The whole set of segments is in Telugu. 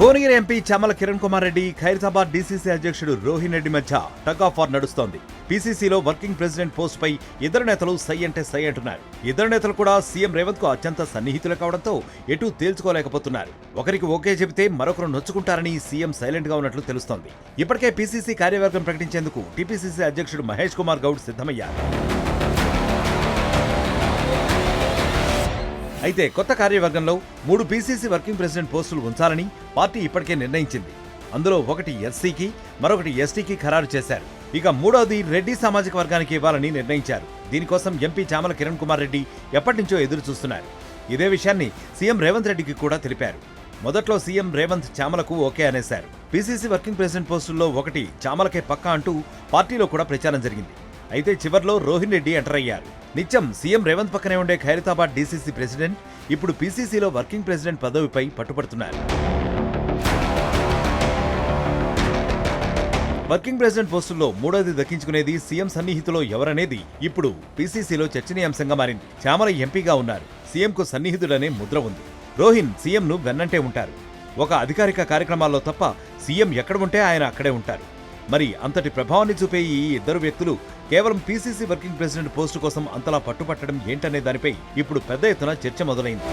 భువనగిరి ఎంపీ చామల కిరణ్ కుమార్ రెడ్డి, ఖైరతాబాద్ డీసీసీ అధ్యక్షుడు రోహిన్ రెడ్డి మధ్య టగ్ ఆఫ్ వార్ నడుస్తోంది. పీసీసీలో వర్కింగ్ ప్రెసిడెంట్ పోస్ట్ పై ఇద్దరు నేతలు సై అంటే సై అంటున్నారు. ఇద్దరు నేతలు కూడా సీఎం రేవంత్ కు అత్యంత సన్నిహితులు కావడంతో ఎటూ తేల్చుకోలేకపోతున్నారు. ఒకరికి ఓకే చెబితే మరొకరు నొచ్చుకుంటారని సీఎం సైలెంట్ గా ఉన్నట్లు తెలుస్తోంది. ఇప్పటికే పీసీసీ కార్యవర్గం ప్రకటించేందుకు టీపీసీసీ అధ్యక్షుడు మహేష్ కుమార్ గౌడ్ సిద్ధమయ్యారు. అయితే కొత్త కార్యవర్గంలో 3 పీసీసీ వర్కింగ్ ప్రెసిడెంట్ పోస్టులు ఉంచాలని పార్టీ ఇప్పటికే నిర్ణయించింది. అందులో ఒకటి ఎస్సీకి, మరొకటి ఎస్టీకి ఖరారు చేశారు. ఇక మూడవది రెడ్డి సామాజిక వర్గానికి ఇవ్వాలని నిర్ణయించారు. దీనికోసం ఎంపీ చామల కిరణ్ కుమార్ రెడ్డి ఎప్పటినుంచో ఎదురు చూస్తున్నారు. ఇదే విషయాన్ని సీఎం రేవంత్ రెడ్డికి కూడా తెలిపారు. మొదట్లో సీఎం రేవంత్ చామలకు ఓకే అనేశారు. పీసీసీ వర్కింగ్ ప్రెసిడెంట్ పోస్టుల్లో ఒకటి చామలకే పక్కా అంటూ పార్టీలో కూడా ప్రచారం జరిగింది. అయితే చివర్లో రోహిన్ రెడ్డి ఎంటర్ అయ్యారు. నిత్యం సీఎం రేవంత్ పక్కనే ఉండే ఖైరతాబాద్ డీసీసీ ప్రెసిడెంట్ ఇప్పుడు పీసీసీలో వర్కింగ్ ప్రెసిడెంట్ పదవిపై పట్టుపడుతున్నారు. వర్కింగ్ ప్రెసిడెంట్ పోస్టుల్లో మూడోది దక్కించుకునేది సీఎం సన్నిహితులో ఎవరనేది ఇప్పుడు పీసీసీలో చర్చనీయాంశంగా మారింది. చామల ఎంపీగా ఉన్నారు. సీఎంకు సన్నిహితుడనే ముద్ర ఉంది. రోహిన్ సీఎంను వెన్నంటే ఉంటారు. ఒక అధికారిక కార్యక్రమాల్లో తప్ప సీఎం ఎక్కడ ఉంటే ఆయన అక్కడే ఉంటారు. మరి అంతటి ప్రభావాన్ని చూపే ఈ ఇద్దరు వ్యక్తులు కేవలం పీసీసీ వర్కింగ్ ప్రెసిడెంట్ పోస్టు కోసం అంతలా పట్టుపట్టడం ఏంటనే దానిపై ఇప్పుడు పెద్ద ఎత్తున చర్చ మొదలైంది.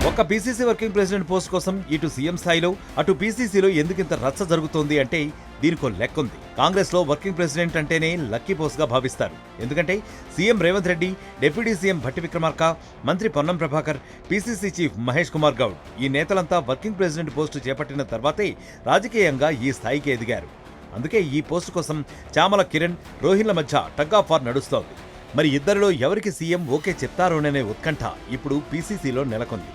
ఒక్క పీసీసీ వర్కింగ్ ప్రెసిడెంట్ పోస్ట్ కోసం ఇటు సీఎం స్థాయిలో అటు పీసీసీలో ఎందుకింత రచ్చ జరుగుతోంది అంటే దీనికో లెక్కుంది. కాంగ్రెస్ లో వర్కింగ్ ప్రెసిడెంట్ అంటేనే లక్కీ పోస్ట్ గా భావిస్తారు. ఎందుకంటే CM Revanth Reddy, deputy CM Bhatti Vikramarka, మంత్రి పొన్నం ప్రభాకర్, పీసీసీ చీఫ్ మహేష్ కుమార్ గౌడ్ ఈ నేతలంతా వర్కింగ్ ప్రెసిడెంట్ పోస్టు చేపట్టిన తర్వాతే రాజకీయంగా ఈ స్థాయికి ఎదిగారు. అందుకే ఈ పోస్టు కోసం చామల కిరణ్, రోహిన్ల మధ్య టగ్ ఆఫ్ వార్ నడుస్తోంది. మరి ఇద్దరిలో ఎవరికి సీఎం ఓకే చెప్తారోననే ఉత్కంఠ ఇప్పుడు పీసీసీలో నెలకొంది.